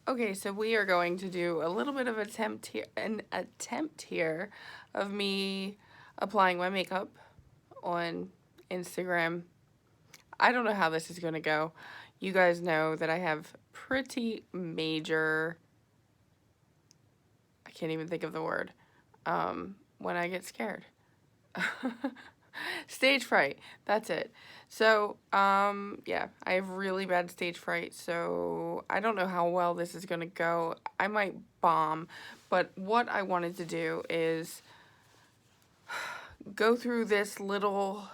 Okay, so we are going to do a little bit of an attempt here of me applying my makeup on Instagram. I don't know how this is going to go. You guys know that I have pretty major, I can't even think of the word, when I get scared. Stage fright, that's it. So, yeah, I have really bad stage fright, so I don't know how well this is gonna go. I might bomb, but what I wanted to do is go through this little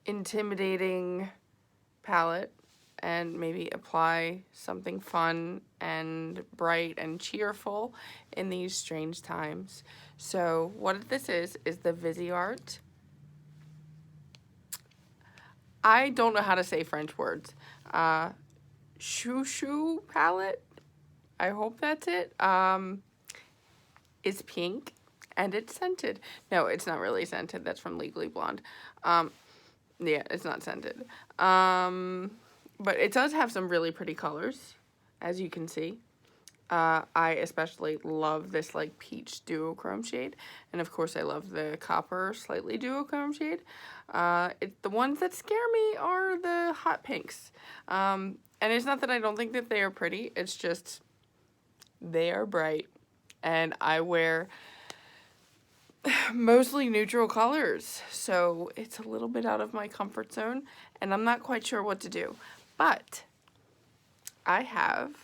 intimidating palette and maybe apply something fun and bright and cheerful in these strange times. So what this is the Viseart. I don't know how to say French words. Chou Chou palette. I hope that's it. It's pink and it's scented. No, it's not really scented. That's from Legally Blonde. Yeah, it's not scented. But it does have some really pretty colors, as you can see. I especially love this like peach duochrome shade, and of course I love the copper slightly duochrome shade. The ones that scare me are the hot pinks, and it's not that I don't think that they are pretty, it's just they are bright, and I wear mostly neutral colors, so it's a little bit out of my comfort zone, and I'm not quite sure what to do, but I have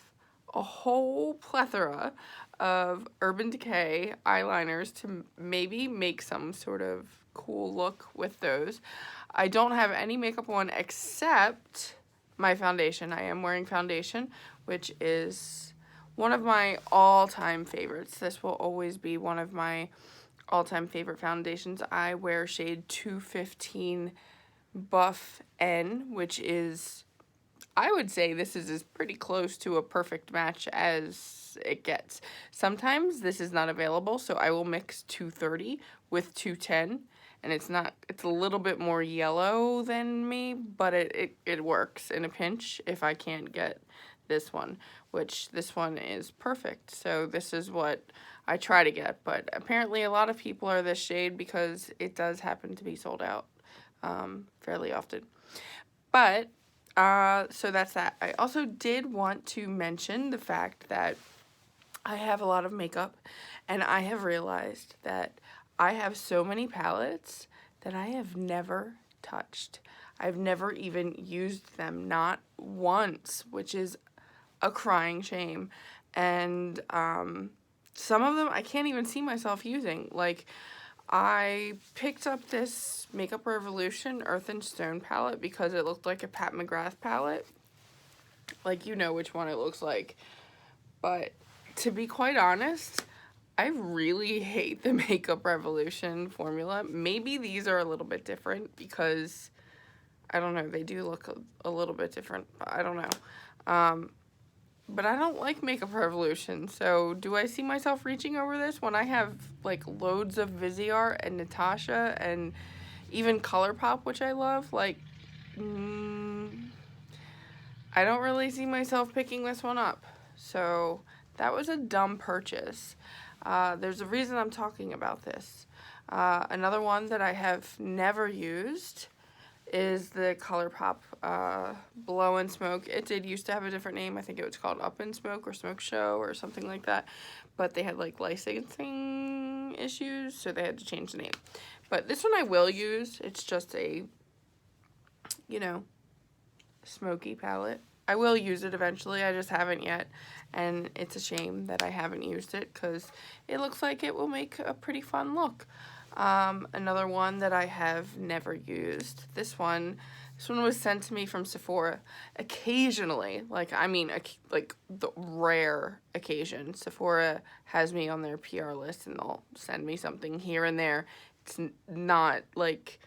a whole plethora of Urban Decay eyeliners to maybe make some sort of cool look with those. I don't have any makeup on except my foundation. I am wearing foundation, which is one of my all-time favorites. This will always be one of my all-time favorite foundations. I wear shade 215 Buff N, which is, I would say this is as pretty close to a perfect match as it gets. Sometimes this is not available, so I will mix 230 with 210, and it's a little bit more yellow than me, but it works in a pinch if I can't get this one, which this one is perfect. So this is what I try to get, but apparently a lot of people are this shade because it does happen to be sold out fairly often. But so that's that. I also did want to mention the fact that I have a lot of makeup, and I have realized that I have so many palettes that I have never touched. I've never even used them, not once, which is a crying shame. And some of them I can't even see myself using. Like, I picked up this Makeup Revolution Earth and Stone palette because it looked like a Pat McGrath palette. Like, you know which one it looks like. But to be quite honest, I really hate the Makeup Revolution formula. Maybe these are a little bit different because, I don't know, they do look a little bit different. I don't know. But I don't like Makeup Revolution, so do I see myself reaching over this when I have, like, loads of Viseart and Natasha and even ColourPop, which I love? Like, I don't really see myself picking this one up. So that was a dumb purchase. There's a reason I'm talking about this. Another one that I have never used is the ColourPop Blow and Smoke. It did used to have a different name. I think it was called Up and Smoke or Smoke Show or something like that. But they had like licensing issues, so they had to change the name. But this one I will use. It's just a, you know, smoky palette. I will use it eventually. I just haven't yet. And it's a shame that I haven't used it because it looks like it will make a pretty fun look. Another one that I have never used. This one was sent to me from Sephora occasionally. Like, I mean, like the rare occasion. Sephora has me on their PR list and they'll send me something here and there. It's not like,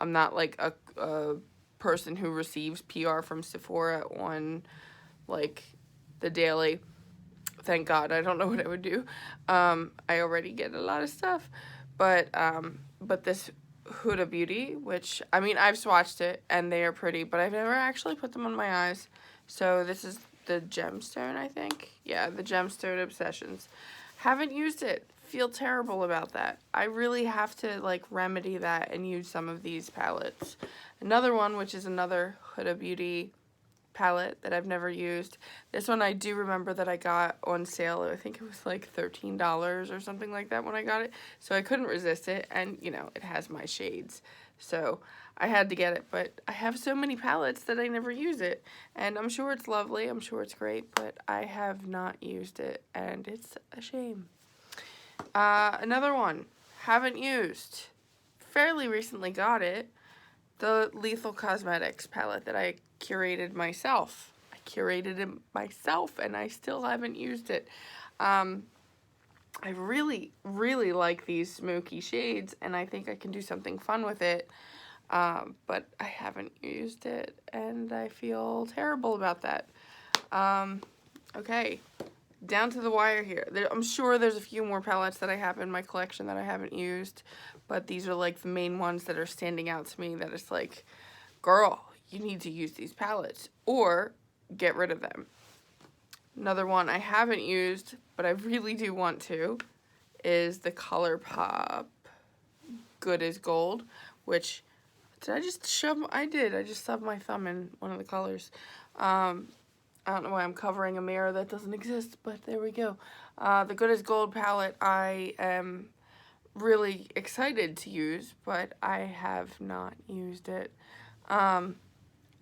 I'm not like a person who receives PR from Sephora on like the daily. Thank God, I don't know what I would do. I already get a lot of stuff. But this Huda Beauty, which, I mean, I've swatched it, and they are pretty, but I've never actually put them on my eyes. So this is the gemstone, I think. Yeah, the gemstone Obsessions. Haven't used it. Feel terrible about that. I really have to like remedy that and use some of these palettes. Another one, which is another Huda Beauty palette that I've never used. This one I do remember that I got on sale. I think it was like $13 or something like that when I got it. So I couldn't resist it, and you know, it has my shades. So I had to get it, but I have so many palettes that I never use it. And I'm sure it's lovely, I'm sure it's great, but I have not used it, and it's a shame. Another one, haven't used, fairly recently got it, the Lethal Cosmetics palette that I curated myself. I curated it myself, and I still haven't used it. I really, really like these smoky shades, and I think I can do something fun with it. But I haven't used it, and I feel terrible about that. Okay, down to the wire here. I'm sure there's a few more palettes that I have in my collection that I haven't used, but these are like the main ones that are standing out to me that it's like, girl, you need to use these palettes or get rid of them. Another one I haven't used, but I really do want to, is the ColourPop Good as Gold, which, did I just shove? I did. I just stubbed my thumb in one of the colors. I don't know why I'm covering a mirror that doesn't exist, but there we go. The Good as Gold palette I am really excited to use, but I have not used it.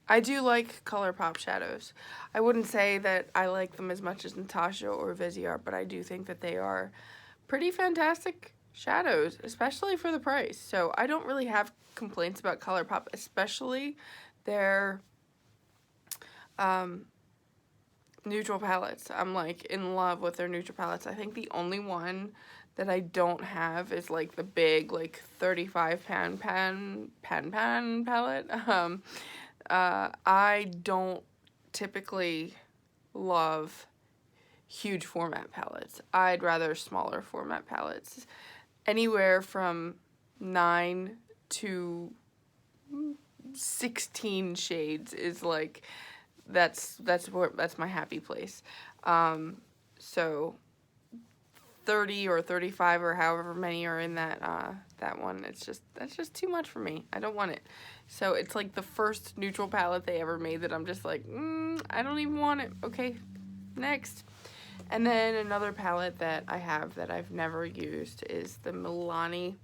I do like ColourPop shadows. I wouldn't say that I like them as much as Natasha or Viseart, but I do think that they are pretty fantastic shadows, especially for the price. So I don't really have complaints about ColourPop, especially their neutral palettes. I'm like in love with their neutral palettes. I think the only one that I don't have is like the big like 35 pan palette. I don't typically love huge format palettes. I'd rather smaller format palettes. Anywhere from 9 to 16 shades is like, that's my happy place. So 30 or 35 or however many are in that that one, that's just too much for me. I don't want it. So it's like the first neutral palette they ever made that I'm just like, I don't even want it. Okay, next. And then another palette that I have that I've never used is the Milani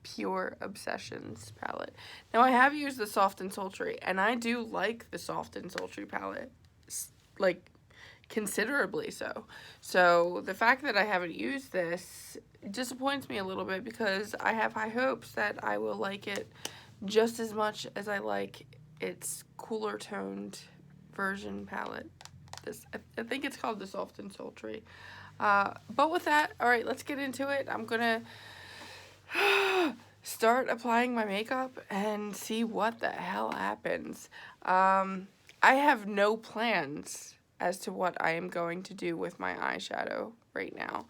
Pure Obsessions palette. Now I have used the Soft and Sultry, and I do like the Soft and Sultry palette, like considerably so. So the fact that I haven't used this disappoints me a little bit, because I have high hopes that I will like it just as much as I like its cooler toned version palette. I think it's called the Soft and Sultry. But with that, all right, let's get into it. I'm gonna start applying my makeup and see what the hell happens. I have no plans as to what I am going to do with my eyeshadow right now,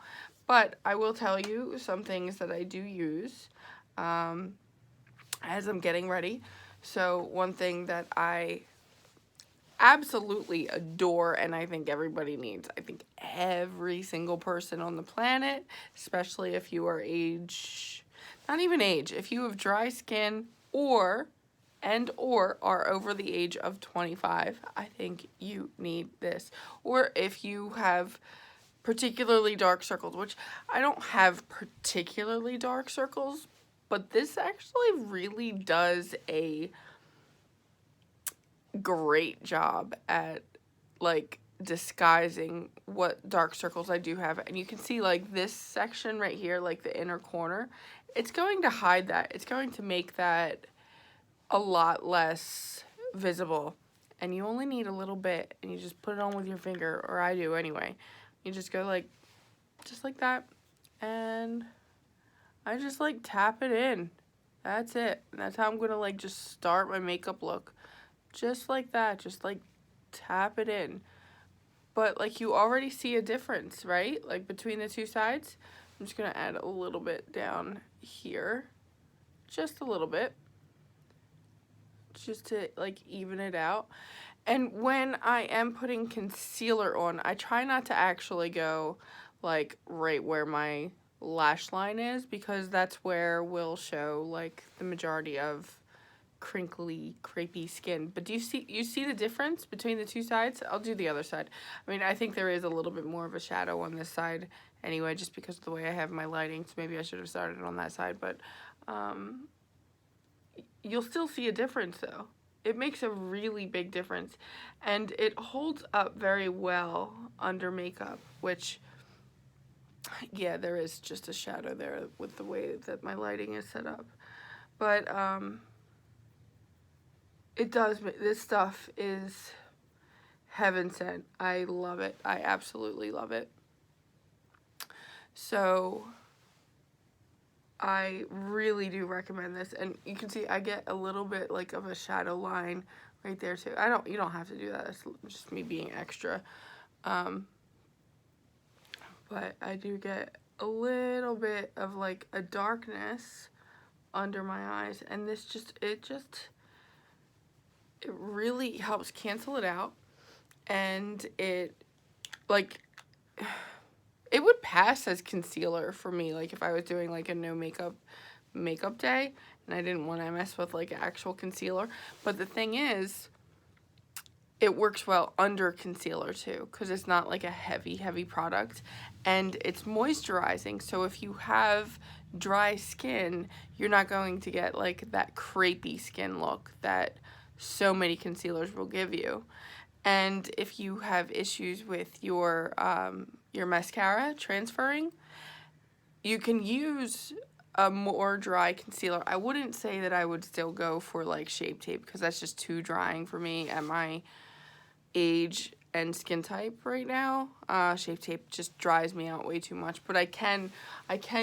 but I will tell you some things that I do use as I'm getting ready. So one thing that I absolutely adore, and I think everybody needs, I think every single person on the planet, especially if you are not even age, if you have dry skin or are over the age of 25, I think you need this. Or if you have particularly dark circles, which I don't have particularly dark circles, but this actually really does a great job at like disguising what dark circles I do have. And you can see like this section right here, like the inner corner, it's going to hide that. It's going to make that a lot less visible. And you only need a little bit, and you just put it on with your finger, or I do anyway. You just go like, just like that, and I just like tap it in. That's it. And that's how I'm gonna like just start my makeup look. Just like that, just like tap it in. But like you already see a difference, right? Like between the two sides. I'm just gonna add a little bit down here, just a little bit, just to like even it out. And when I am putting concealer on, I try not to actually go like right where my lash line is, because that's where we'll show like the majority of crinkly, crepey skin. But do you see the difference between the two sides? I'll do the other side. I mean, I think there is a little bit more of a shadow on this side anyway, just because of the way I have my lighting, so maybe I should have started on that side, but you'll still see a difference though. It makes a really big difference, and it holds up very well under makeup, which, yeah, there is just a shadow there with the way that my lighting is set up. But it does, this stuff is heaven sent. I love it. I absolutely love it. So I really do recommend this, and you can see I get a little bit like of a shadow line right there too. You don't have to do that. It's just me being extra. But I do get a little bit of like a darkness under my eyes, and this it really helps cancel it out, and it would pass as concealer for me, like if I was doing like a no makeup day and I didn't want to mess with like actual concealer. But the thing is, it works well under concealer too, because it's not like a heavy product, and it's moisturizing. So if you have dry skin, you're not going to get like that crepey skin look that so many concealers will give you. And if you have issues with your mascara transferring, you can use a more dry concealer. I wouldn't say that I would still go for like Shape Tape, because that's just too drying for me at my age and skin type right now. Shape Tape just dries me out way too much. But I can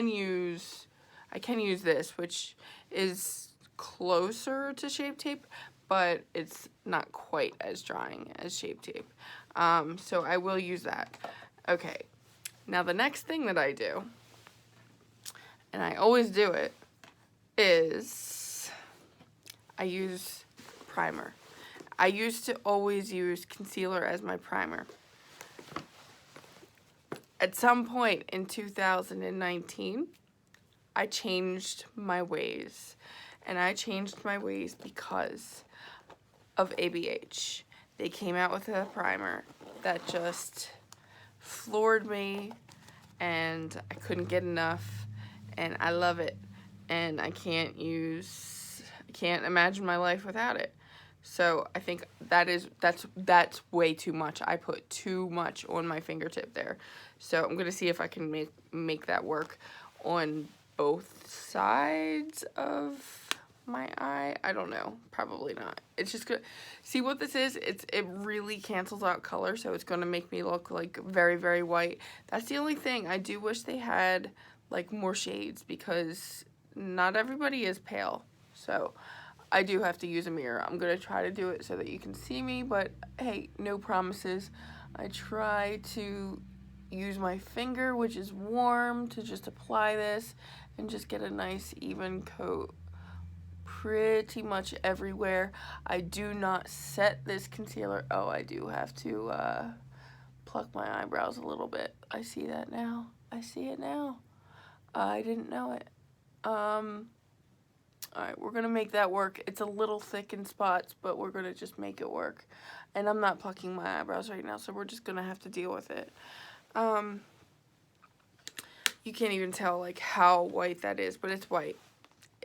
use this, which is closer to Shape Tape, but it's not quite as drying as Shape Tape. So I will use that. Okay, now the next thing that I do, and I always do it, is I use primer. I used to always use concealer as my primer. At some point in 2019, I changed my ways. And I changed my ways because of ABH. They came out with a primer that just floored me, and I couldn't get enough, and I love it, and I can't imagine my life without it. So I think that's way too much. I put too much on my fingertip there. So I'm gonna see if I can make that work on both sides of my eye. I don't know, probably not. It's just good. See what this is? It really cancels out color, so it's gonna make me look like very white. That's the only thing. I do wish they had like more shades, because not everybody is pale. So I do have to use a mirror. I'm gonna try to do it so that you can see me, but hey, no promises. I try to use my finger, which is warm, to just apply this and just get a nice even coat pretty much everywhere. I do not set this concealer. Oh, I do have to pluck my eyebrows a little bit. I see that now. I see it now. I didn't know it. Alright, we're gonna make that work. It's a little thick in spots, but we're gonna just make it work. And I'm not plucking my eyebrows right now, so we're just gonna have to deal with it. You can't even tell like how white that is, but it's white.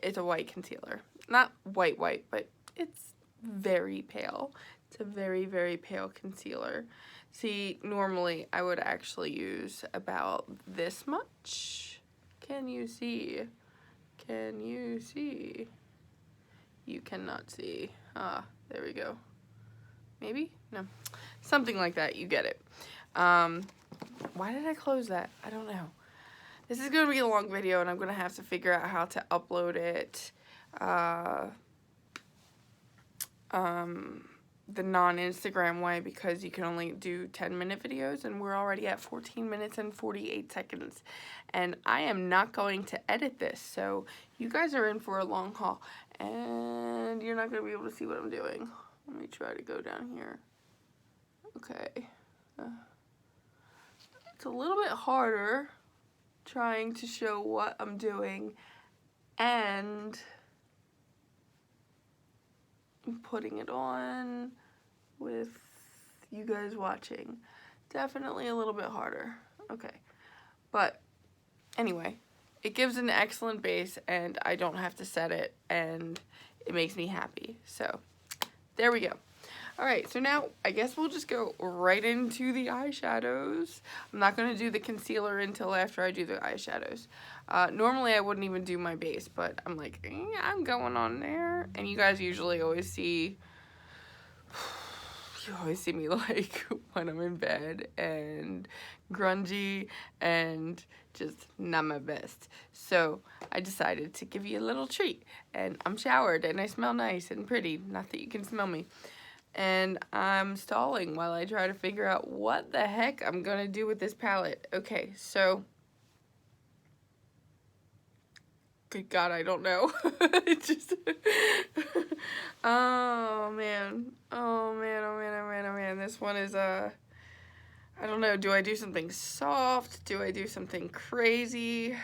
It's a white concealer. Not white, but it's very pale. It's a very pale concealer. See, normally I would actually use about this much. Can you see? Can you see? You cannot see. Ah, there we go. Maybe? No. Something like that. You get it. Why did I close that? I don't know. This is going to be a long video, and I'm going to have to figure out how to upload it the non-Instagram way, because you can only do 10-minute videos, and we're already at 14 minutes and 48 seconds. And I am not going to edit this, so you guys are in for a long haul, and you're not going to be able to see what I'm doing. Let me try to go down here. Okay. It's a little bit harder trying to show what I'm doing and putting it on with you guys watching. Definitely a little bit harder. Okay. But anyway, it gives an excellent base and I don't have to set it and it makes me happy. So there we go. Alright, so now I guess we'll just go right into the eyeshadows. I'm not going to do the concealer until after I do the eyeshadows. Normally I wouldn't even do my base, but I'm like, I'm going on there. And you guys usually always see, you always see me like when I'm in bed and grungy and just not my best. So I decided to give you a little treat. And I'm showered and I smell nice and pretty. Not that you can smell me. And I'm stalling while I try to figure out what the heck I'm gonna do with this palette. Okay, so good God, I don't know. It just oh man. Oh man, oh man, oh man, oh man. This one is I don't know, do I do something soft? Do I do something crazy?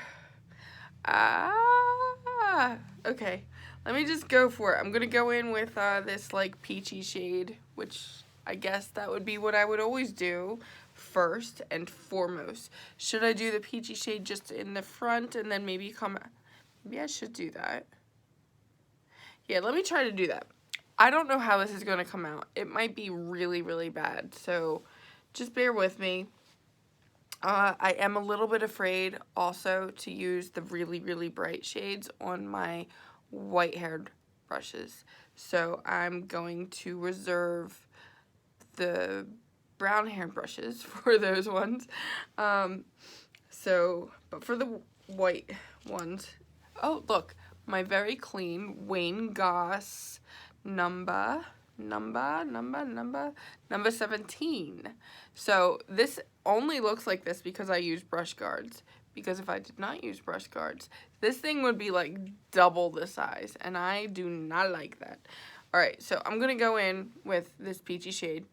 Okay. Let me just go for it. I'm going to go in with this like peachy shade, which I guess that would be what I would always do first and foremost. Should I do the peachy shade just in the front and then maybe maybe I should do that. Yeah, let me try to do that. I don't know how this is going to come out. It might be really, really bad. So just bear with me. I am a little bit afraid also to use the really, really bright shades on my white-haired brushes. So I'm going to reserve the brown-haired brushes for those ones. But for the white ones, oh, look, my very clean Wayne Goss number 17. So this only looks like this because I use brush guards. Because if I did not use brush guards, this thing would be like double the size, and I do not like that. Alright, so I'm gonna go in with this peachy shade.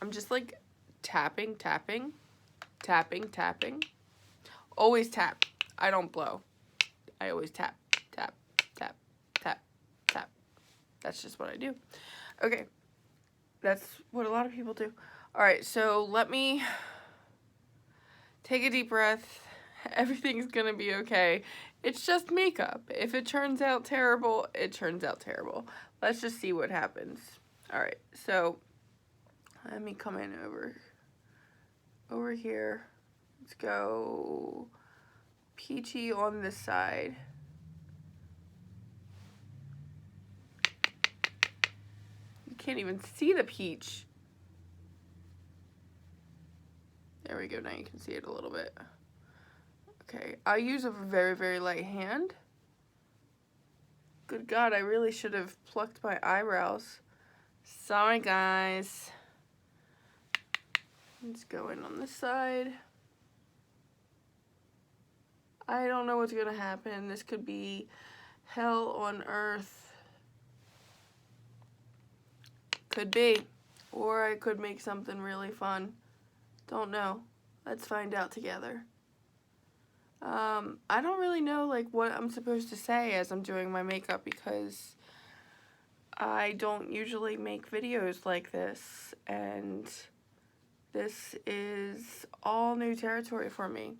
I'm just like tapping. Always tap. I don't blow. I always tap. That's just what I do. Okay, that's what a lot of people do. Alright, so let me take a deep breath. Everything's gonna be okay. It's just makeup. If it turns out terrible, it turns out terrible. Let's just see what happens. Alright, so let me come in over here. Let's go peachy on this side. You can't even see the peach. There we go, now you can see it a little bit. Okay, I use a very, very light hand. Good God, I really should have plucked my eyebrows. Sorry, guys. Let's go in on this side. I don't know what's gonna happen. This could be hell on earth. Could be. Or I could make something really fun. Don't know. Let's find out together. I don't really know like what I'm supposed to say as I'm doing my makeup because I don't usually make videos like this, and this is all new territory for me.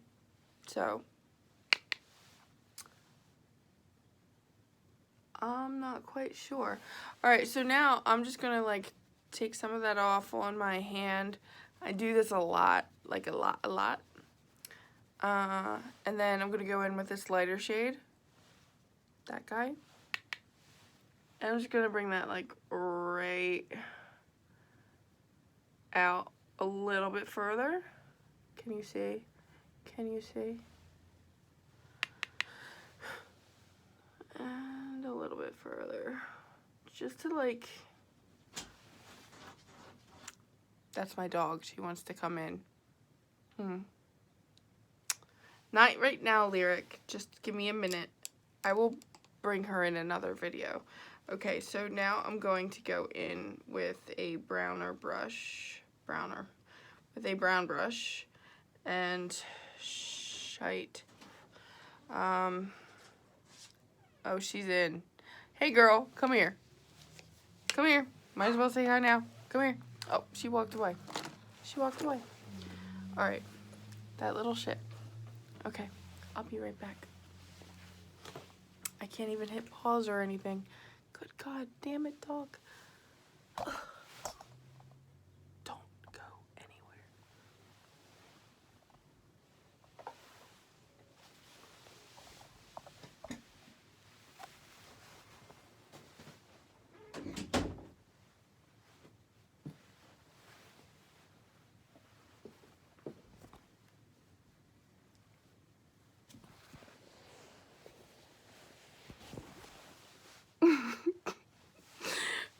So I'm not quite sure. Alright, so now I'm just gonna like take some of that off on my hand. I do this a lot, like a lot. And then I'm going to go in with this lighter shade, that guy. And I'm just going to bring that like right out a little bit further. Can you see? Can you see? And a little bit further. Just to like... That's my dog. She wants to come in. Not right now, Lyric. Just give me a minute. I will bring her in another video. Okay, so now I'm going to go in with a browner brush, with a brown brush, and shite. Oh, she's in. Hey girl, come here. Come here. Might as well say hi now. Come here. Oh, she walked away. She walked away. Alright, that little shit. Okay, I'll be right back. I can't even hit pause or anything. Good God, damn it, dog. Ugh. Don't go anywhere.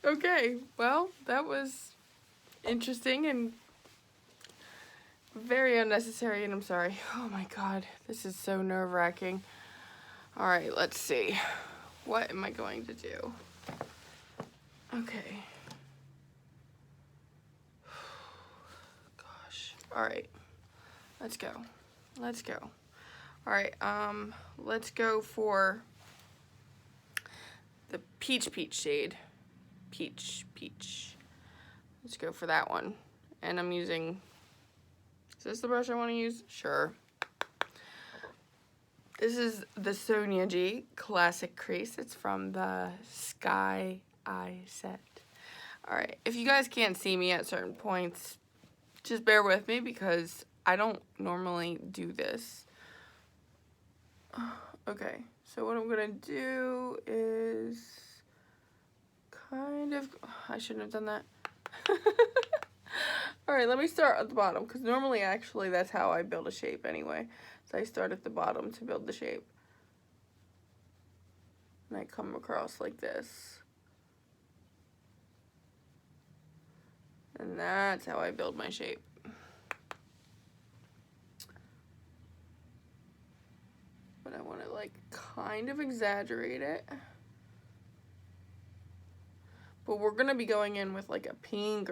Okay, well, that was interesting and very unnecessary, and I'm sorry. Oh my God, this is so nerve-wracking. All right, let's see. What am I going to do? Okay. Gosh. All right. Let's go. Let's go. All right. Let's go for the peach shade. Peach. Let's go for that one. And I'm using, is this the brush I want to use? Sure. This is the Sonia G Classic Crease. It's from the Sky Eye set. Alright, if you guys can't see me at certain points, just bear with me because I don't normally do this. Okay, so what I'm going to do is kind of, I shouldn't have done that. Alright, let me start at the bottom because normally actually that's how I build a shape anyway. So I start at the bottom to build the shape. And I come across like this. And that's how I build my shape. But I want to like kind of exaggerate it. But we're going to be going in with like a pink.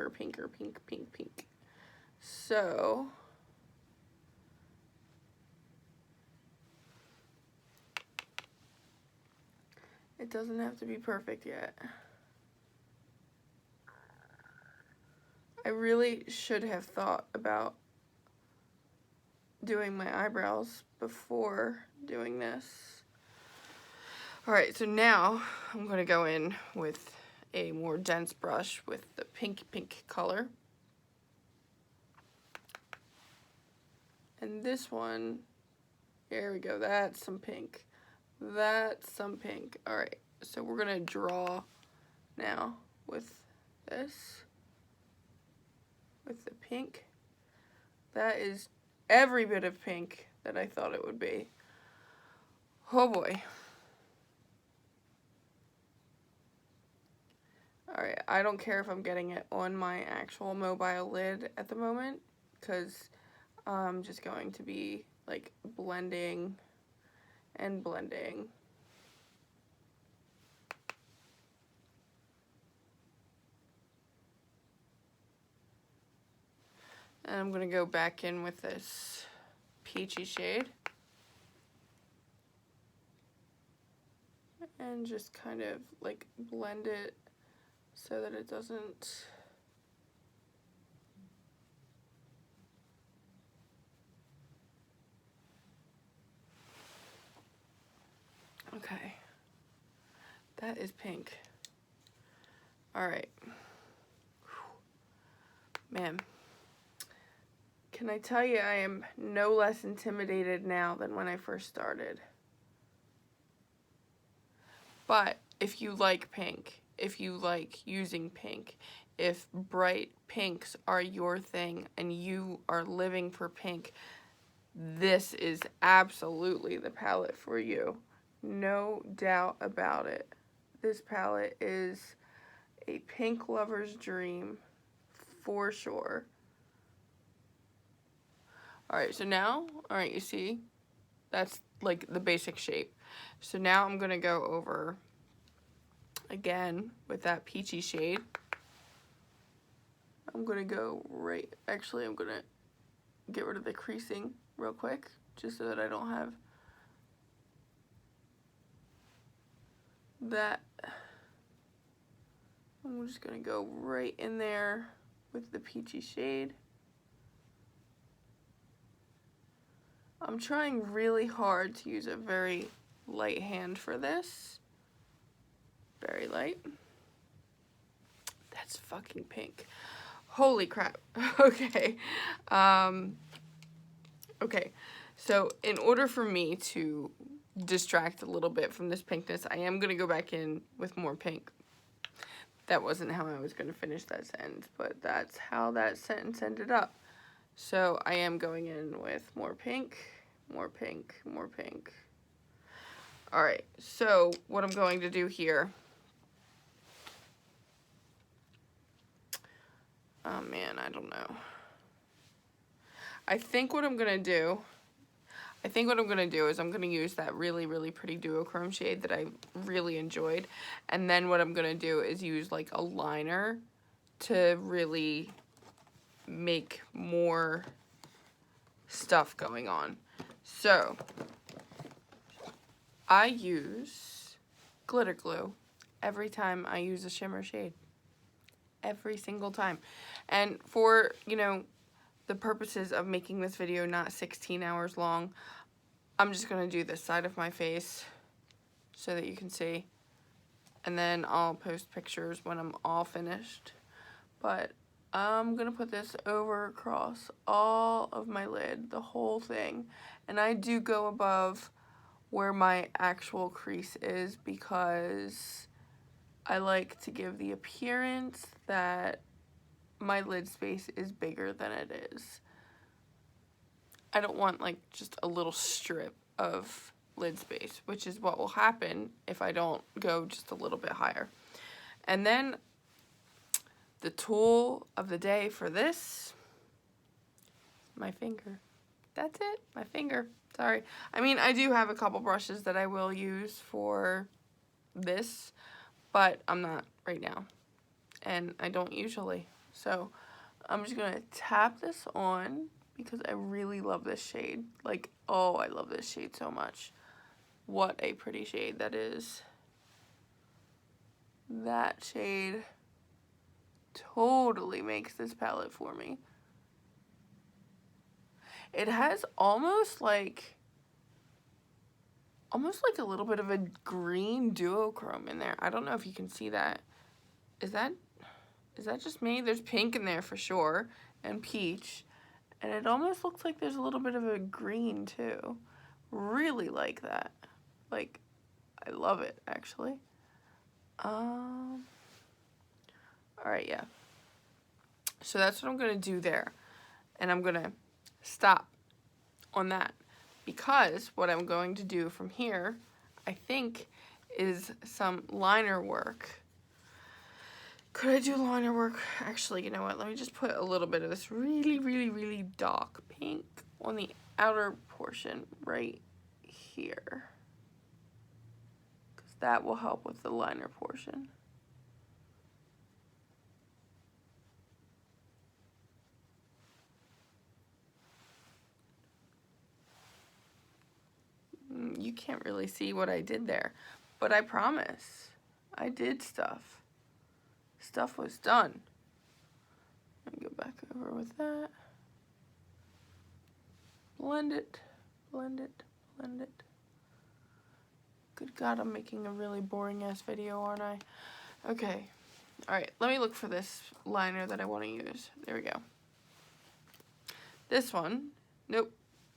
So it doesn't have to be perfect yet. I really should have thought about doing my eyebrows before doing this. Alright, so now I'm going to go in with a more dense brush with the pink color. And this one, there we go, that's some pink. That's some pink. Alright, so we're going to draw now with this. With the pink. That is every bit of pink that I thought it would be. Oh boy. Alright, I don't care if I'm getting it on my actual mobile lid at the moment, because I'm just going to be like blending and blending. And I'm going to go back in with this peachy shade. And just kind of like blend it so that it doesn't okay. That is pink. Alright. Man. Can I tell you I am no less intimidated now than when I first started. But if you like pink, if you like using pink, if bright pinks are your thing and you are living for pink, this is absolutely the palette for you. No doubt about it. This palette is a pink lover's dream for sure. Alright, so now, alright, you see, that's like the basic shape. So now I'm going to go over again, with that peachy shade, I'm going to go right, actually I'm going to get rid of the creasing real quick, just so that I don't have that. I'm just going to go right in there with the peachy shade. I'm trying really hard to use a very light hand for this. Very light. That's fucking pink. Holy crap. Okay. Okay. So in order for me to distract a little bit from this pinkness, I am going to go back in with more pink. That wasn't how I was going to finish that sentence, but that's how that sentence ended up. So I am going in with more pink, more pink, more pink. Alright, so what I'm going to do here. Oh man, I don't know. I think what I'm going to do is I'm going to use that really, really pretty duochrome shade that I really enjoyed. And then what I'm going to do is use like a liner to really make more stuff going on. So, I use glitter glue every time I use a shimmer shade. Every single time. And for, you know, the purposes of making this video not 16 hours long, I'm just going to do this side of my face so that you can see. And then I'll post pictures when I'm all finished. But I'm going to put this over across all of my lid, the whole thing. And I do go above where my actual crease is because I like to give the appearance that my lid space is bigger than it is. I don't want like just a little strip of lid space, which is what will happen if I don't go just a little bit higher. And then the tool of the day for this, my finger. That's it, my finger. Sorry. I mean, I do have a couple brushes that I will use for this, but I'm not right now. And I don't usually. So I'm just going to tap this on because I really love this shade. Like, oh, I love this shade so much. What a pretty shade that is. That shade totally makes this palette for me. It has almost like a little bit of a green duochrome in there. I don't know if you can see that. Is that just me? There's pink in there for sure, and peach. And it almost looks like there's a little bit of a green too. Really like that. Like, I love it, actually. Alright, yeah. So that's what I'm going to do there. And I'm going to stop on that. Because what I'm going to do from here, I think, is some liner work. Could I do liner work? Actually, you know what? Let me just put a little bit of this really, really, really dark pink on the outer portion right here. Because that will help with the liner portion. You can't really see what I did there, but I promise I did stuff. Stuff was done. Let me go back over with that. Blend it, blend it, blend it. Good God, I'm making a really boring ass video, aren't I? Okay. Alright, let me look for this liner that I want to use. There we go. This one. Nope.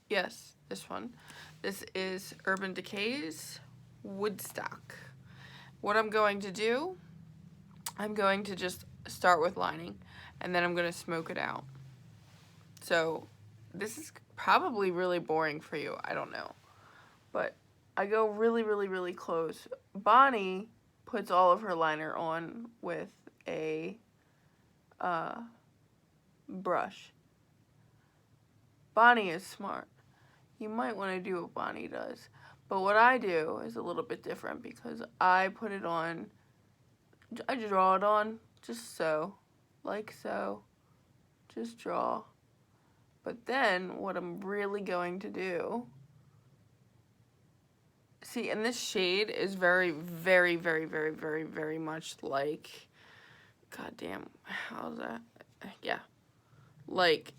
Yes, this one. This is Urban Decay's Woodstock. What I'm going to do, I'm going to just start with lining, and then I'm going to smoke it out. So this is probably really boring for you. I don't know. But I go really, really, really close. Bonnie puts all of her liner on with a brush. Bonnie is smart. You might want to do what Bonnie does. But what I do is a little bit different because I put it on I draw it on, just so, like so, just draw. But then what I'm really going to do, see, and this shade is very, very, very, very, very, very much like, goddamn, how's that? Yeah, like,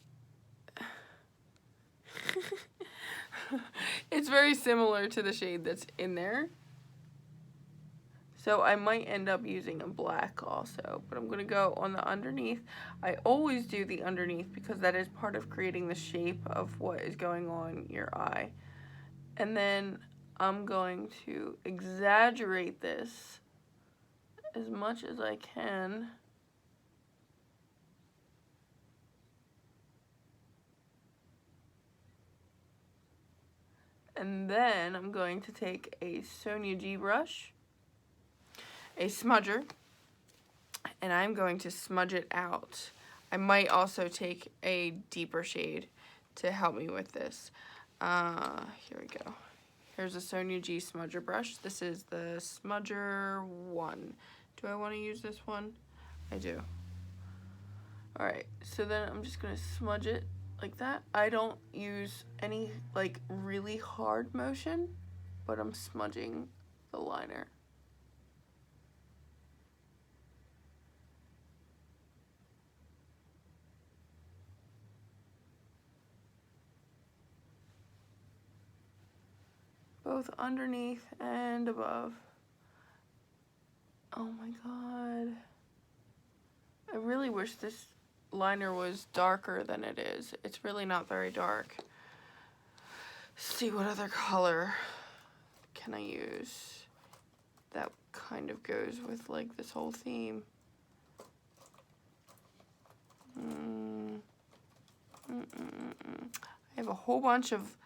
it's very similar to the shade that's in there. So I might end up using a black also, but I'm going to go on the underneath. I always do the underneath because that is part of creating the shape of what is going on your eye. And then I'm going to exaggerate this as much as I can. And then I'm going to take a Sonia G brush, a smudger, and I'm going to smudge it out. I might also take a deeper shade to help me with this. Here we go. Here's a Sonia G smudger brush. This is the Smudger 1. Do I want to use this one? I do. Alright, so then I'm just going to smudge it like that. I don't use any like really hard motion, but I'm smudging the liner. Both underneath and above. Oh my god. I really wish this liner was darker than it is. It's really not very dark. Let's see what other color can I use that kind of goes with like this whole theme. I have a whole bunch of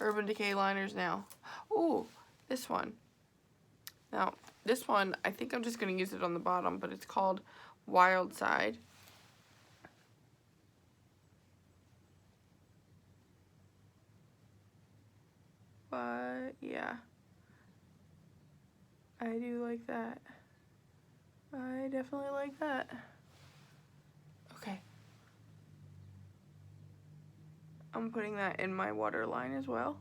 Urban Decay liners now. Ooh, this one. Now, this one, I think I'm just going to use it on the bottom, but it's called Wild Side. But, yeah. I do like that. I definitely like that. Okay. I'm putting that in my waterline as well.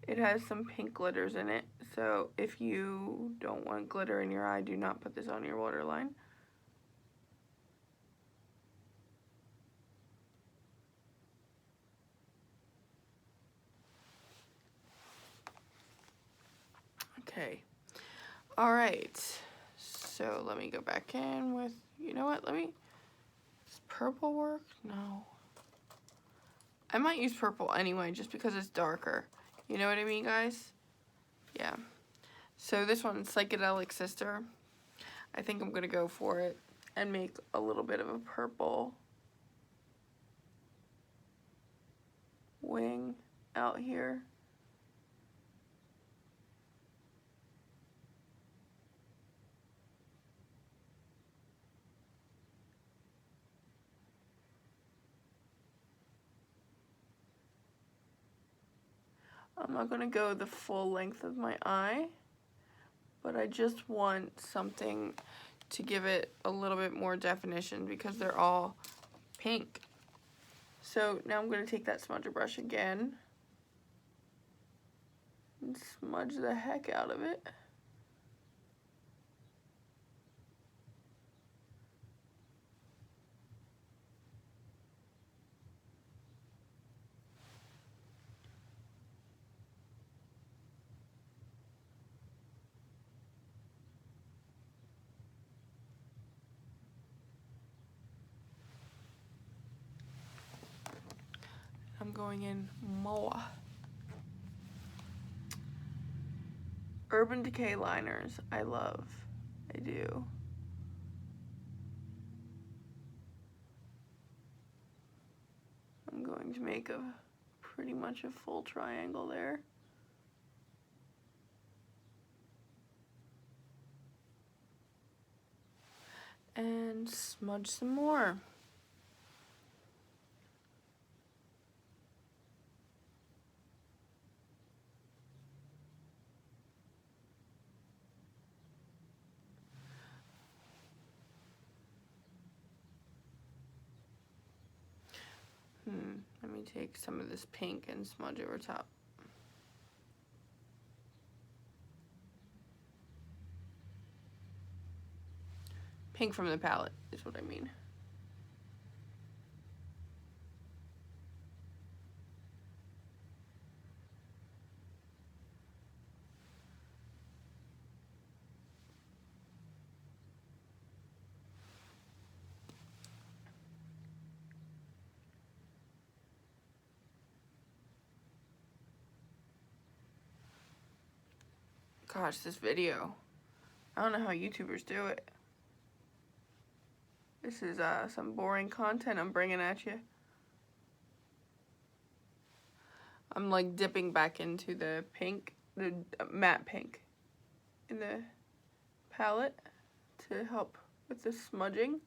It has some pink glitters in it, so if you don't want glitter in your eye, do not put this on your waterline. Okay. All right. So let me go back in with, you know what, does purple work? No. I might use purple anyway, just because it's darker. You know what I mean, guys? Yeah. So this one, Psychedelic Sister. I think I'm gonna go for it and make a little bit of a purple wing out here. I'm not gonna go the full length of my eye, but I just want something to give it a little bit more definition because they're all pink. So now I'm gonna take that smudger brush again and smudge the heck out of it. I'm going in more. Urban Decay liners, I love. I do. I'm going to make a pretty much a full triangle there. And smudge some more. take some of this pink and smudge over top. Pink from the palette is what I mean. Gosh, this video. I don't know how YouTubers do it. This is some boring content I'm bringing at you. I'm like dipping back into the pink, the matte pink in the palette to help with the smudging.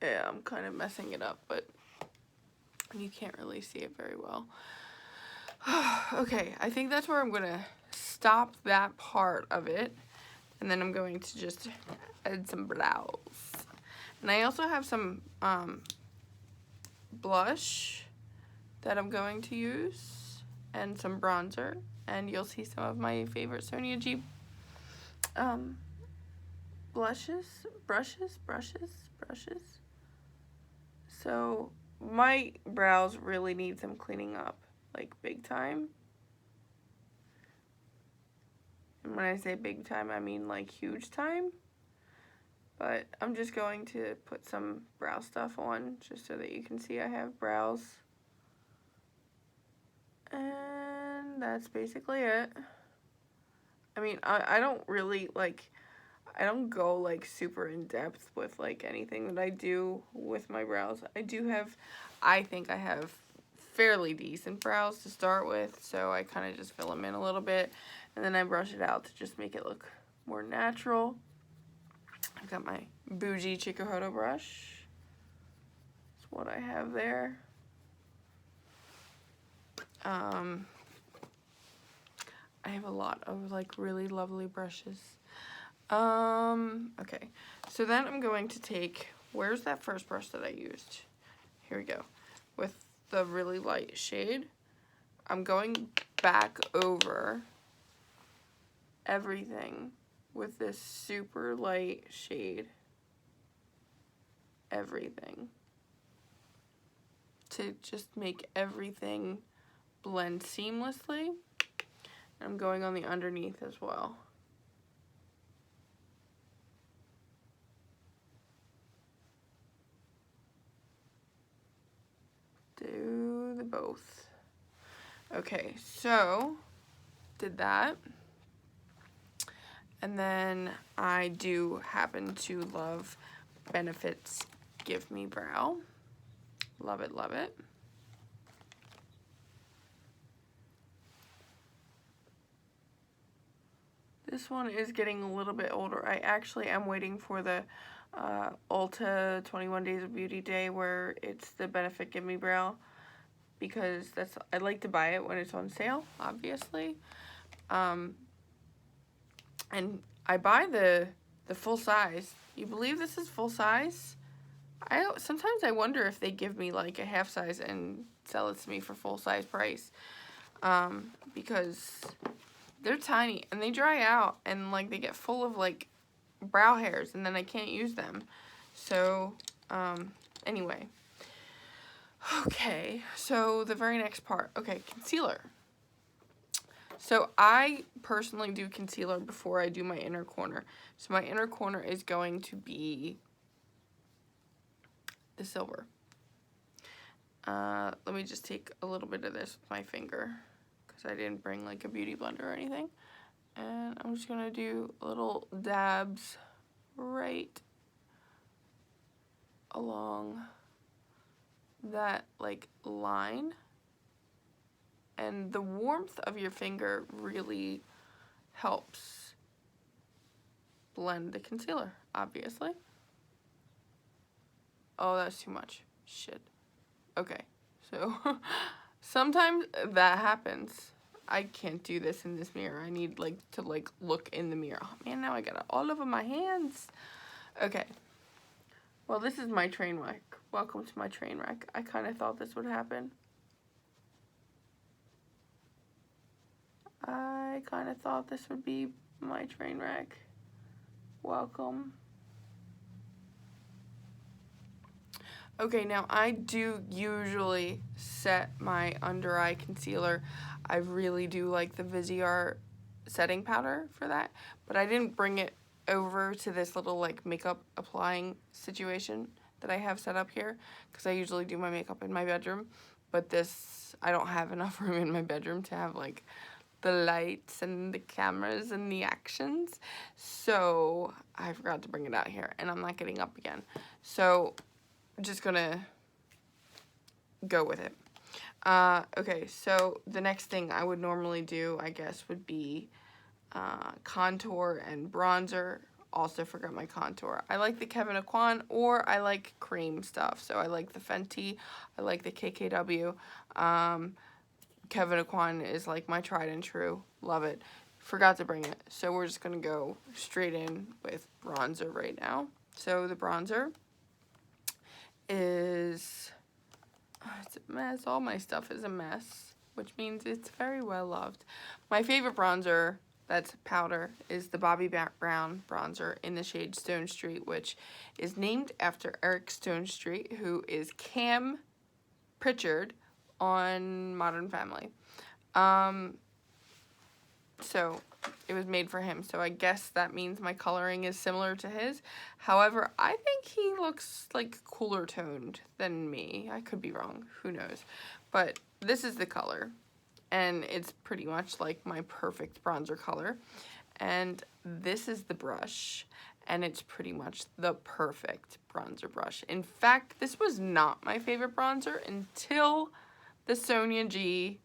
Yeah, I'm kind of messing it up, but you can't really see it very well. Okay, I think that's where I'm gonna stop that part of it, and then I'm going to just add some brows. And I also have some blush that I'm going to use, and some bronzer, and you'll see some of my favorite Sonia G brushes. So my brows really need some cleaning up, like big time. And when I say big time, I mean like huge time. But I'm just going to put some brow stuff on just so that you can see I have brows. And that's basically it. I mean, I don't really like, I don't go like super in depth with like anything that I do with my brows. I think I have fairly decent brows to start with, so I kind of just fill them in a little bit, and then I brush it out to just make it look more natural. I've got my bougie Chikuhodo brush. That's what I have there. I have a lot of like really lovely brushes. Okay, so then I'm going to take, where's that first brush that I used? Here we go. With the really light shade, I'm going back over everything with this super light shade. Everything. To just make everything blend seamlessly. I'm going on the underneath as well. Do the both. Okay, so did that. And then I do happen to love Benefit's Give Me Brow. Love it, love it. This one is getting a little bit older. I actually am waiting for the Ulta 21 Days of Beauty Day where it's the Benefit Give Me Brow, because I like to buy it when it's on sale, obviously. And I buy the full size. You believe this is full size? Sometimes I wonder if they give me like a half size and sell it to me for full size price, because they're tiny and they dry out and like they get full of like brow hairs and then I can't use them. So anyway, okay, so the very next part. Okay, concealer. So I personally do concealer before I do my inner corner. So my inner corner is going to be the silver. Let me just take a little bit of this with my finger, because I didn't bring like a beauty blender or anything. And I'm just gonna do little dabs right along that like line. And the warmth of your finger really helps blend the concealer, obviously. Oh, that's too much. Shit. Okay, so sometimes that happens. I can't do this in this mirror. I need like to like look in the mirror. Oh man, now I got it all over my hands. Okay. Well, this is my train wreck. Welcome to my train wreck. I kind of thought this would happen. I kind of thought this would be my train wreck. Welcome. Okay, now I do usually set my under eye concealer. I really do like the Viseart setting powder for that, but I didn't bring it over to this little like makeup applying situation that I have set up here because I usually do my makeup in my bedroom, but this, I don't have enough room in my bedroom to have like the lights and the cameras and the actions, so I forgot to bring it out here and I'm not getting up again, so I'm just gonna go with it. Okay, so the next thing I would normally do, I guess, would be contour and bronzer. Also forgot my contour. I like the Kevyn Aucoin, or I like cream stuff. So I like the Fenty, I like the KKW. Kevyn Aucoin is like my tried and true. Love it. Forgot to bring it. So we're just gonna go straight in with bronzer right now. So the bronzer is, it's a mess. All my stuff is a mess, which means it's very well loved. My favorite bronzer that's powder is the Bobbi Brown bronzer in the shade Stone Street, which is named after Eric Stone Street, who is Cam Pritchard on Modern Family. So it was made for him, so I guess that means my coloring is similar to his. However, I think he looks like cooler toned than me. I could be wrong, who knows. But this is the color, and it's pretty much like my perfect bronzer color. And this is the brush, and it's pretty much the perfect bronzer brush. In fact, this was not my favorite bronzer until the Sonia G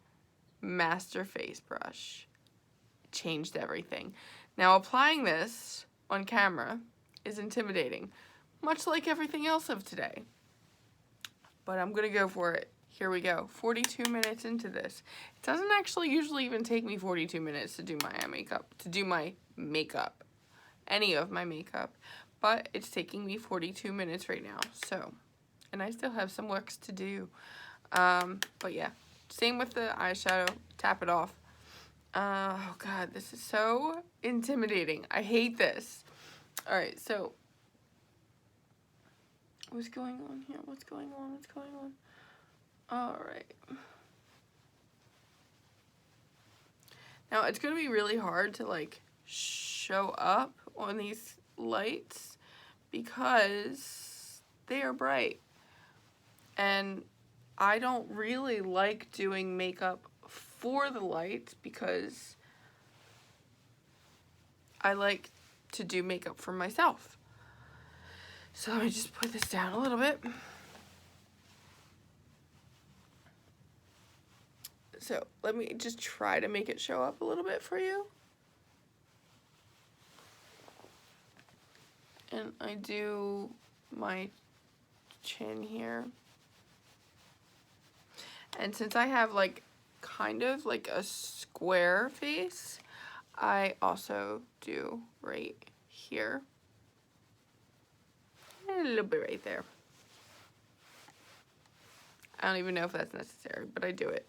Master Face Brush. Changed everything. Now applying this on camera is intimidating, much like everything else of today. But I'm gonna go for it. Here we go. 42 minutes into this. It doesn't actually usually even take me 42 minutes to do my makeup, any of my makeup, but it's taking me 42 minutes right now. So, and I still have some works to do. But yeah, same with the eyeshadow. Tap it off. Oh god, this is so intimidating. I hate this. Alright, so what's going on here? What's going on? What's going on? Alright. Now, it's going to be really hard to, like, show up on these lights because they are bright. And I don't really like doing makeup for the lights because I like to do makeup for myself. So let me just put this down a little bit. So let me just try to make it show up a little bit for you. And I do my chin here. And since I have like kind of like a square face, I also do right here. And a little bit right there. I don't even know if that's necessary, but I do it.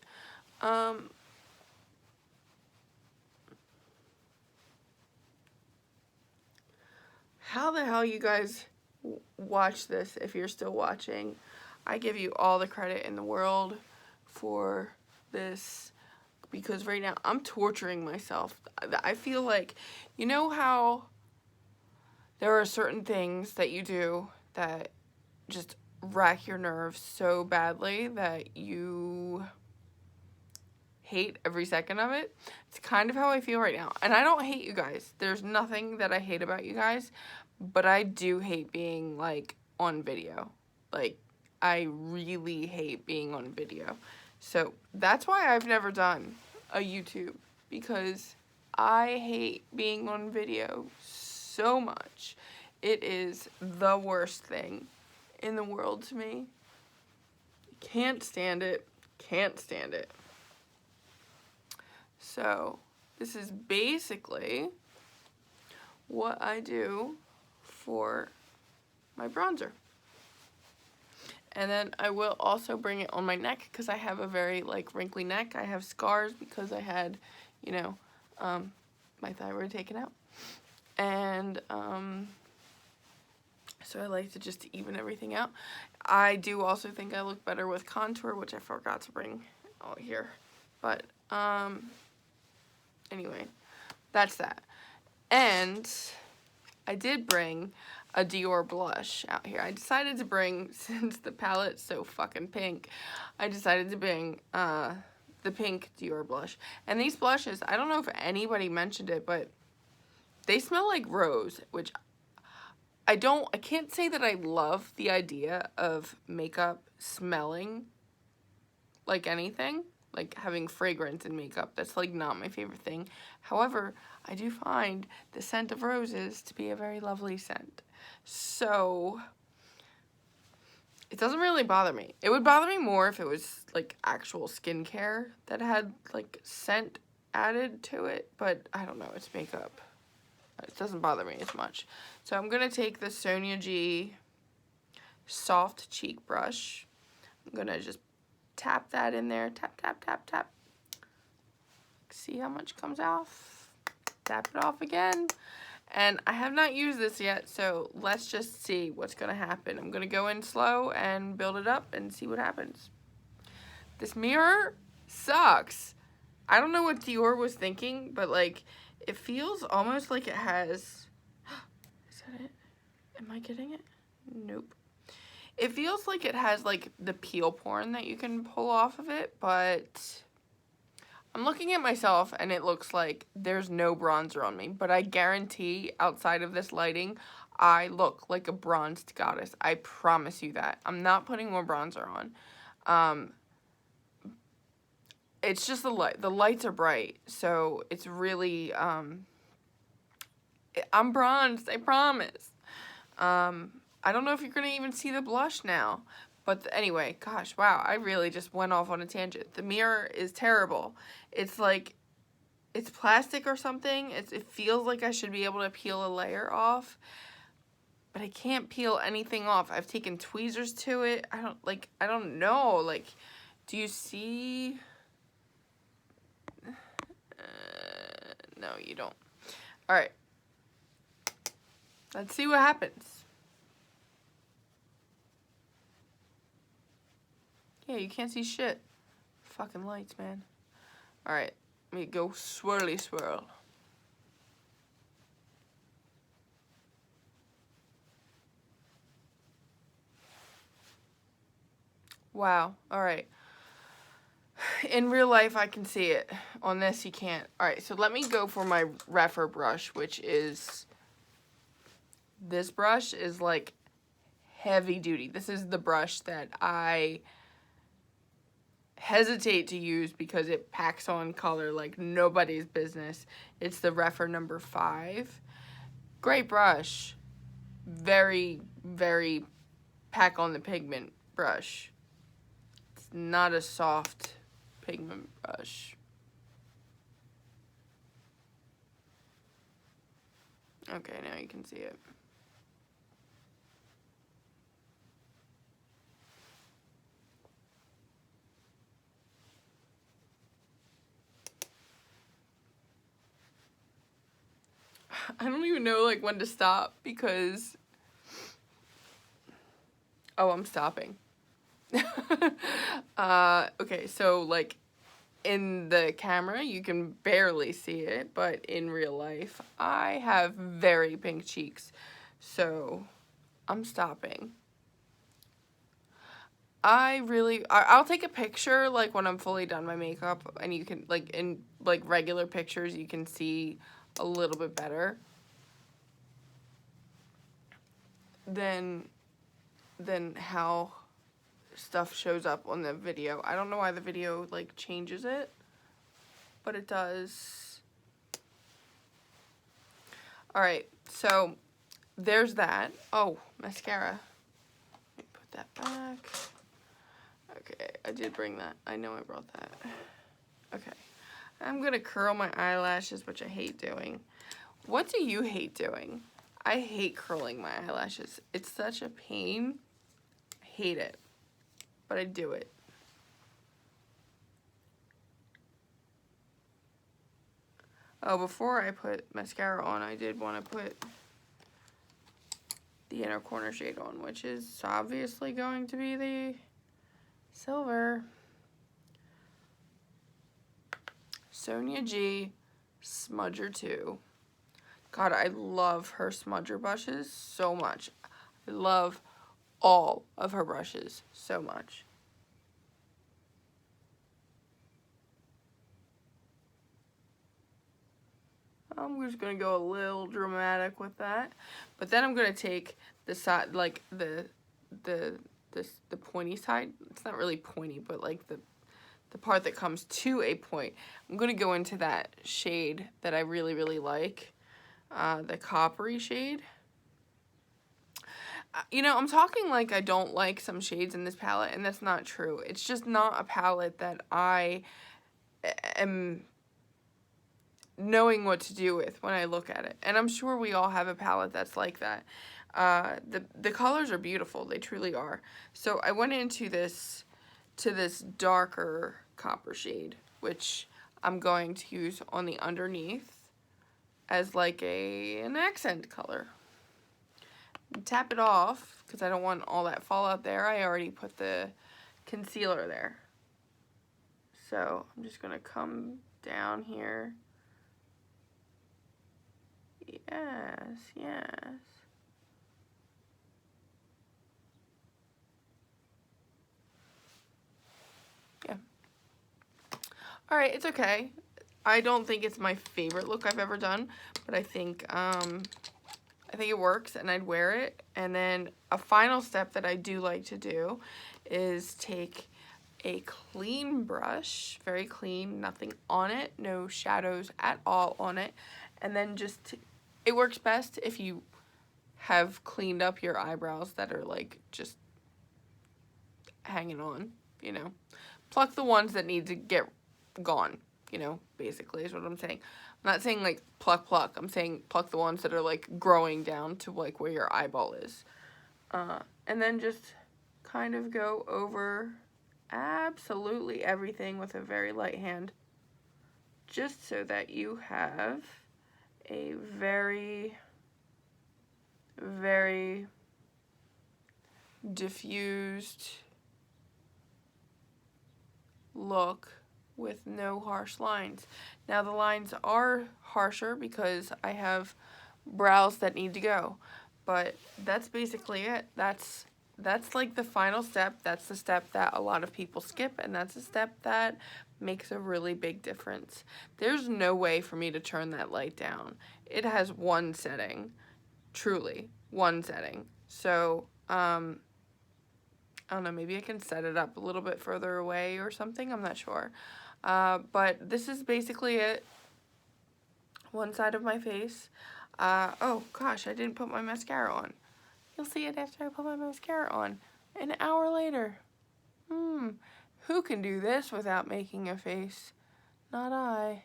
How the hell you guys watch this if you're still watching? I give you all the credit in the world for this because right now I'm torturing myself. I feel like, you know how there are certain things that you do that just rack your nerves so badly that you hate every second of it? It's kind of how I feel right now. And I don't hate you guys. There's nothing that I hate about you guys, but I do hate being like on video. Like, I really hate being on video. So that's why I've never done a YouTube, because I hate being on video so much. It is the worst thing in the world to me. Can't stand it. Can't stand it. So this is basically what I do for my bronzer. And then I will also bring it on my neck because I have a very like wrinkly neck. I have scars because I had, you know, my thyroid taken out. And so I like to just even everything out. I do also think I look better with contour, which I forgot to bring out here. But anyway, that's that. And I did bring a Dior blush out here. I decided to bring, since the palette's so fucking pink, I decided to bring the pink Dior blush. And these blushes, I don't know if anybody mentioned it, but they smell like rose, which I can't say that I love the idea of makeup smelling like anything, like having fragrance in makeup. That's like not my favorite thing. However, I do find the scent of roses to be a very lovely scent. So it doesn't really bother me. It would bother me more if it was like actual skincare that had like scent added to it, but I don't know, it's makeup. It doesn't bother me as much. So I'm gonna take the Sonia G soft cheek brush. I'm gonna just tap that in there. Tap, tap, tap, tap. See how much comes off? Tap it off again. And I have not used this yet, so let's just see what's gonna happen. I'm gonna go in slow and build it up and see what happens. This mirror sucks. I don't know what Dior was thinking, but like, it feels almost like it has, is that it? Am I getting it? Nope. It feels like it has like the peel porn that you can pull off of it, but I'm looking at myself and it looks like there's no bronzer on me, but I guarantee outside of this lighting, I look like a bronzed goddess. I promise you that. I'm not putting more bronzer on. It's just the light. The lights are bright, so it's really, I'm bronzed, I promise. I don't know if you're going to even see the blush now. But anyway, gosh, wow, I really just went off on a tangent. The mirror is terrible. It's like, it's plastic or something. It feels like I should be able to peel a layer off. But I can't peel anything off. I've taken tweezers to it. I don't know. Like, do you see? No, you don't. All right. Let's see what happens. Yeah, you can't see shit. Fucking lights, man. Alright, let me go swirly swirl. Wow, alright. In real life, I can see it. On this, you can't. Alright, so let me go for my Refer brush, which is... This brush is like heavy duty. This is the brush that I hesitate to use because it packs on color like nobody's business. It's the Refer number 5. Great brush. Very, very pack on the pigment brush. It's not a soft pigment brush. Okay, now you can see it. I don't even know like when to stop because I'm stopping. Okay, so like in the camera you can barely see it, but in real life I have very pink cheeks, so I'm stopping. I'll take a picture like when I'm fully done my makeup, and you can like in like regular pictures you can see a little bit better than how stuff shows up on the video. I don't know why the video like changes it, but it does. Alright, so there's that. Oh, mascara. Let me put that back. Okay, I did bring that. I know I brought that. Okay. I'm going to curl my eyelashes, which I hate doing. What do you hate doing? I hate curling my eyelashes. It's such a pain. I hate it. But I do it. Oh, before I put mascara on, I did want to put the inner corner shade on, which is obviously going to be the silver. Sonia G. Smudger 2. God, I love her smudger brushes so much. I love all of her brushes so much. I'm just gonna go a little dramatic with that, but then I'm gonna take the side, like the pointy side. It's not really pointy, but like the part that comes to a point. I'm gonna go into that shade that I really, really like, the coppery shade. You know, I'm talking like I don't like some shades in this palette, and that's not true. It's just not a palette that I am knowing what to do with when I look at it. And I'm sure we all have a palette that's like that. The colors are beautiful. They truly are. So I went into this darker copper shade, which I'm going to use on the underneath as like an accent color. Tap it off because I don't want all that fallout there. I already put the concealer there. So I'm just gonna come down here. Yes, yes. Yeah. All right, it's okay. I don't think it's my favorite look I've ever done, but I think it works and I'd wear it. And then a final step that I do like to do is take a clean brush, very clean, nothing on it, no shadows at all on it, and then just, it works best if you have cleaned up your eyebrows that are like just hanging on, you know. Pluck the ones that need to get gone, you know, basically is what I'm saying. I'm not saying like pluck. I'm saying pluck the ones that are like growing down to like where your eyeball is. And then just kind of go over absolutely everything with a very light hand. Just so that you have a very, very diffused look with no harsh lines. Now the lines are harsher because I have brows that need to go, but that's basically it. That's like the final step. That's the step that a lot of people skip, and that's a step that makes a really big difference. There's no way for me to turn that light down. It has one setting, truly one setting. So I don't know, maybe I can set it up a little bit further away or something, I'm not sure. But this is basically it. One side of my face. Oh gosh, I didn't put my mascara on. You'll see it after I put my mascara on. An hour later. Who can do this without making a face? Not I.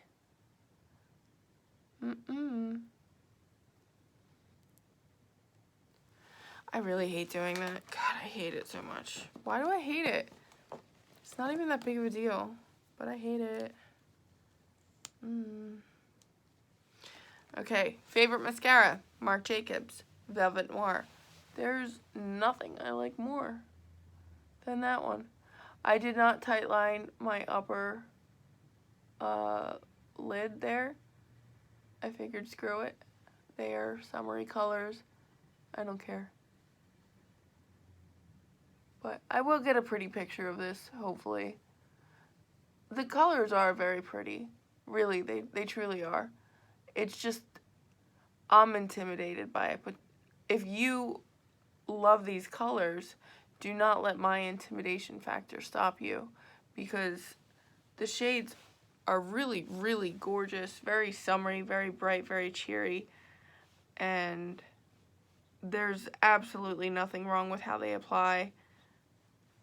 I really hate doing that. God, I hate it so much. Why do I hate it? It's not even that big of a deal, but I hate it. Okay, favorite mascara, Marc Jacobs, Velvet Noir. There's nothing I like more than that one. I did not tightline my upper lid there. I figured screw it. They are summery colors. I don't care. But I will get a pretty picture of this, hopefully. The colors are very pretty. Really, they truly are. It's just, I'm intimidated by it. But if you love these colors, do not let my intimidation factor stop you. Because the shades are really, really gorgeous. Very summery, very bright, very cheery. And there's absolutely nothing wrong with how they apply.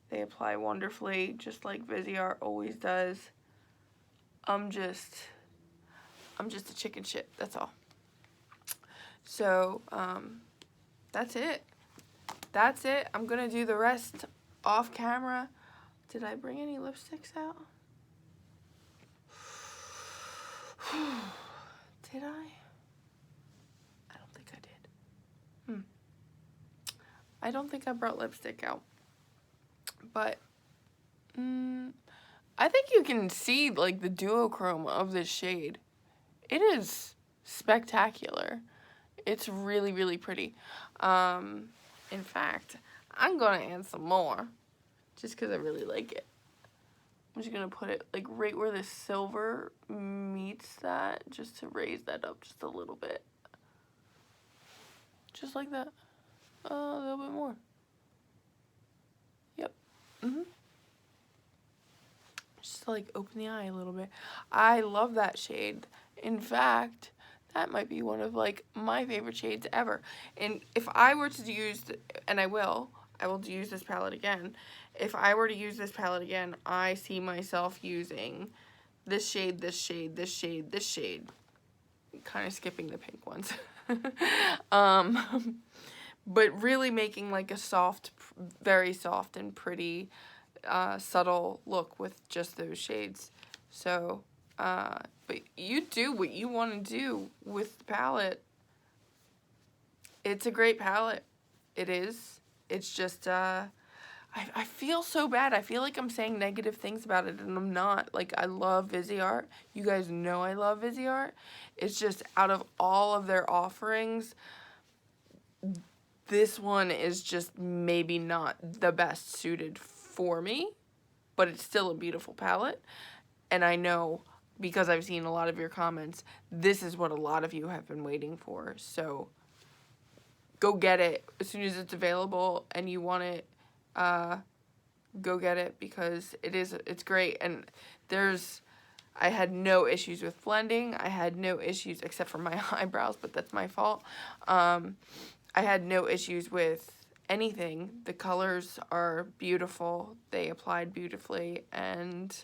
They apply wonderfully, just like Viseart always does. I'm just a chicken shit, that's all. So, that's it. That's it. I'm gonna do the rest off camera. Did I bring any lipsticks out? Did I? I don't think I did. I don't think I brought lipstick out. But, I think you can see, like, the duochrome of this shade. It is spectacular. It's really, really pretty. In fact, I'm gonna add some more, just because I really like it. I'm just gonna put it, like, right where the silver meets that, just to raise that up just a little bit. Just like that. A little bit more. Yep. Just to, like, open the eye a little bit. I love that shade. In fact, that might be one of, like, my favorite shades ever. And if I were to use, and I will use this palette again. If I were to use this palette again, I see myself using this shade, this shade, this shade, this shade. Kind of skipping the pink ones. But really making, like, a soft, very soft and pretty, subtle look with just those shades. So, but you do what you want to do with the palette. It's a great palette. It is. It's just, I feel so bad. I feel like I'm saying negative things about it, and I'm not. Like, I love Viseart. You guys know I love Viseart. It's just, out of all of their offerings, this one is just maybe not the best suited for me, but it's still a beautiful palette. And I know, because I've seen a lot of your comments, this is what a lot of you have been waiting for. So go get it as soon as it's available and you want it. Go get it, because it's great. And I had no issues with blending. I had no issues except for my eyebrows, but that's my fault. I had no issues with anything. The colors are beautiful. They applied beautifully, and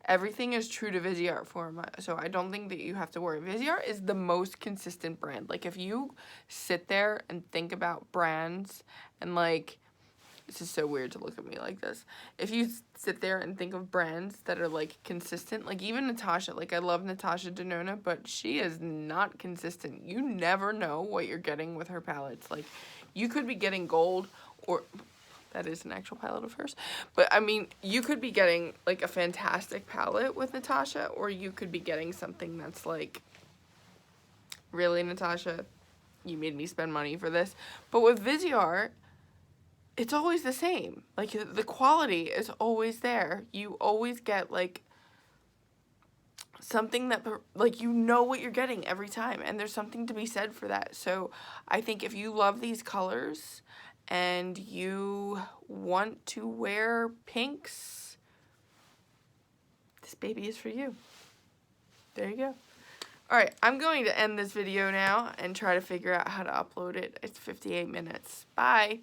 everything is true to Viseart form. So I don't think that you have to worry. Viseart is the most consistent brand. Like, if you sit there and think about brands and, like, this is so weird to look at me like this. If you sit there and think of brands that are, like, consistent, like, even Natasha, like, I love Natasha Denona, but she is not consistent. You never know what you're getting with her palettes. Like, you could be getting gold, or that is an actual palette of hers. But, I mean, you could be getting, like, a fantastic palette with Natasha, or you could be getting something that's, like, really, Natasha, you made me spend money for this. But with Viseart, it's always the same. Like, the quality is always there. You always get, like, something that, like, you know what you're getting every time. And there's something to be said for that. So I think if you love these colors and you want to wear pinks, this baby is for you. There you go. Alright, I'm going to end this video now and try to figure out how to upload it. It's 58 minutes. Bye.